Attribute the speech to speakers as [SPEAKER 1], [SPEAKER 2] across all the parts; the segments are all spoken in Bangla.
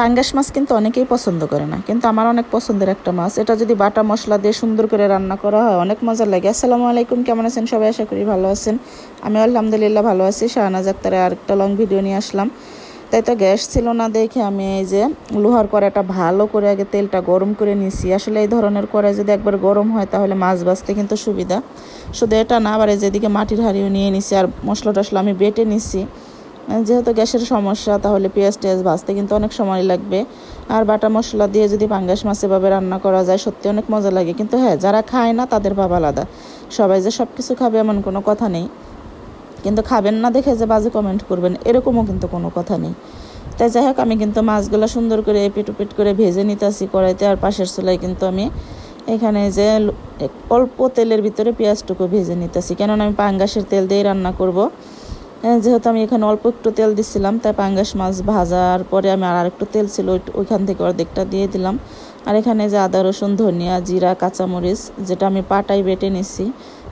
[SPEAKER 1] পাঙ্গাস মাছ কিন্তু অনেকেই পছন্দ করে না, কিন্তু আমার অনেক পছন্দের একটা মাছ। এটা যদি বাটা মশলা দিয়ে সুন্দর করে রান্না করা হয় অনেক মজা লাগে। আসসালামু আলাইকুম, কেমন আছেন সবাই? আশা করি ভালো আছেন। আমি আলহামদুলিল্লাহ ভালো আছি। শাহনাজ আক্তারের আরেকটা লং ভিডিও নিয়ে আসলাম। তাই তো গ্যাস ছিল না দেখে আমি এই যে লোহার কড়াইটা ভালো করে আগে তেলটা গরম করে নিছি। আসলে এই ধরনের কড়াই যদি একবার গরম হয় তাহলে মাছ ভাজতে কিন্তু সুবিধা। শুধু এটা না, আবার যেদিকে মাটির হাঁড়িও নিয়ে নিছি আর মশলা টশলা আমি বেটে নিছি। যেহেতু গ্যাসের সমস্যা, তাহলে পেঁয়াজ টেয়াজ ভাজতে কিন্তু অনেক সময় লাগবে। আর বাটা মশলা দিয়ে যদি পাঙ্গাস মাছ এভাবে রান্না করা যায় সত্যি অনেক মজা লাগে। কিন্তু হ্যাঁ, যারা খায় না তাদের ভাব আলাদা। সবাই যে সব কিছু খাবে এমন কোনো কথা নেই, কিন্তু খাবেন না দেখে যে বাজে কমেন্ট করবেন এরকমও কিন্তু কোনো কথা নেই। তাই যাই হোক, আমি কিন্তু মাছগুলো সুন্দর করে এপিট উপিট করে ভেজে নিতেছি কড়াইতে। আর পাশের চুলায় কিন্তু আমি এখানে যে অল্প তেলের ভিতরে পেঁয়াজটুকু ভেজে নিতেছি, কেননা আমি পাঙ্গাসের তেল দিয়ে রান্না করব। যেহেতু আমি এখানে অল্প একটু তেল দিচ্ছিলাম, তাই পাঙ্গাস মাছ ভাজার পরে আমি আর একটু তেল ছিল ওইখান থেকে অর্ধেকটা দিয়ে দিলাম। আর এখানে যে আদা রসুন ধনিয়া জিরা কাঁচামরিচ যেটা আমি পাটাই বেটে নিছি।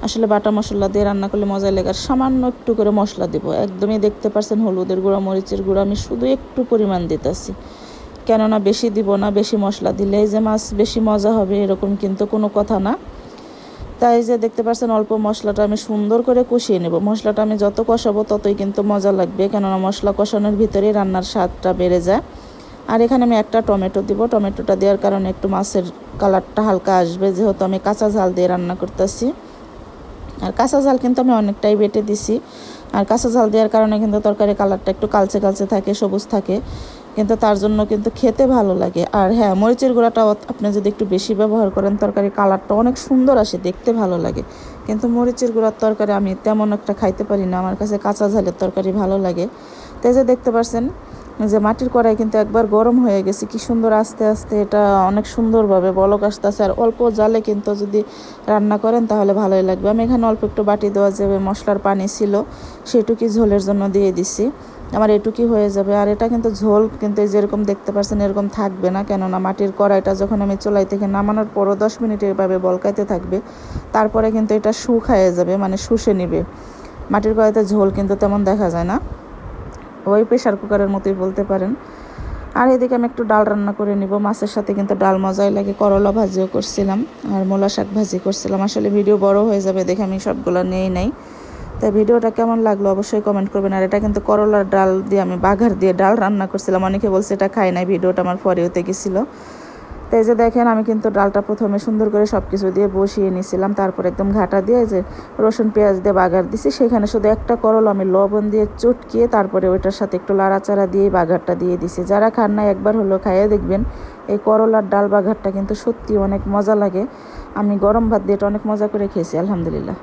[SPEAKER 1] আসলে বাটা মশলা দিয়ে রান্না করলে মজা লাগে। আর সামান্য একটু করে মশলা দেব, একদমই দেখতে পাচ্ছেন হলুদের গুঁড়া মরিচের গুঁড়া আমি শুধু একটু পরিমাণ দিতেছি, কেননা বেশি দিব না। বেশি মশলা দিলেই যে মাছ বেশি মজা হবে এরকম কিন্তু কোনো কথা না। তাই যে দেখতে পাচ্ছেন অল্প মশলাটা আমি সুন্দর করে কষিয়ে নেব। মশলাটা আমি যত কষাবো ততই কিন্তু মজা লাগবে, কেননা মশলা কষানোর ভিতরেই রান্নার স্বাদটা বেড়ে যায়। আর এখানে আমি একটা টমেটো দিব। টমেটোটা দেওয়ার কারণে একটু মাছের কালারটা হালকা আসবে, যেহেতু আমি কাঁচা ঝাল দিয়ে রান্না করতেছি। আর কাঁচা ঝাল কিন্তু আমি অনেকটাই বেটে দিছি। আর কাঁচা ঝাল দেওয়ার কারণে কিন্তু তরকারি কালারটা একটু কালচে কালচে থাকে, সবুজ থাকে, কিন্তু তার জন্য কিন্তু খেতে ভালো লাগে। আর হ্যাঁ, মরিচের গুঁড়াটা আপনি যদি একটু বেশি ব্যবহার করেন তরকারি কালারটা অনেক সুন্দর আসে, দেখতে ভালো লাগে। কিন্তু মরিচের গুঁড়ার তরকারি আমি তেমন একটা খাইতে পারি না, আমার কাছে কাঁচা ঝালের তরকারি ভালো লাগে। তাই যে দেখতে পাচ্ছেন যে মাটির কড়াই কিন্তু একবার গরম হয়ে গেছে, কি সুন্দর আস্তে আস্তে এটা অনেক সুন্দরভাবে বলক আসতেছে। আর অল্প জালে কিন্তু যদি রান্না করেন তাহলে ভালোই লাগবে। আমি এখানে অল্প একটু বাটি দেওয়া যাবে মশলার পানি ছিল, সেটুকুই ঝোলের জন্য দিয়ে দিছি। আমার এটুকুই হয়ে যাবে। আর এটা কিন্তু ঝোল কিন্তু যেরকম দেখতে পাচ্ছেন এরকম থাকবে না, কেননা মাটির কড়াইটা যখন আমি চুলাই থেকে নামানোর পরও 10 মিনিট এভাবে বলকাইতে থাকবে, তারপরে কিন্তু এটা শুকায়ে যাবে, মানে শুষে নিবে। মাটির কড়াইতে ঝোল কিন্তু তেমন দেখা যায় না, ওই প্রেশার কুকারের মতোই বলতে পারেন। আর এদিকে আমি একটু ডাল রান্না করে নিব। মাছের সাথে কিন্তু ডাল মজাই লাগে। করলা ভাজিও করছিলাম আর মূলা শাক ভাজি করছিলাম। আসলে ভিডিও বড় হয়ে যাবে দেখে আমি সবগুলো নেই নাই। তাই ভিডিওটা কেমন লাগলো অবশ্যই কমেন্ট করবেন। আর এটা কিন্তু করলার ডাল দিয়ে আমি বাঘার দিয়ে ডাল রান্না করছিলাম। অনেকে বলছে এটা খাই নাই, ভিডিওটা আমার পরে হতে গেছিলো। তাই যে দেখেন আমি কিন্তু ডালটা প্রথমে সুন্দর করে সব কিছু দিয়ে বসিয়ে নিয়েছিলাম, তারপর একদম ঘাটা দিয়ে যে রসুন পেঁয়াজ দিয়ে বাগার দিছি। সেখানে শুধু একটা করলা আমি লবণ দিয়ে চটকিয়ে তারপরে ওইটার সাথে একটু লাড়াচাড়া দিয়ে বাগারটা দিয়ে দিছি। যারা খান না একবার হলো খাইয়ে দেখবেন, এই করলার ডাল বাগারটা কিন্তু সত্যি অনেক মজা লাগে। আমি গরম ভাত দিয়ে এটা অনেক মজা করে খেয়েছি আলহামদুলিল্লাহ।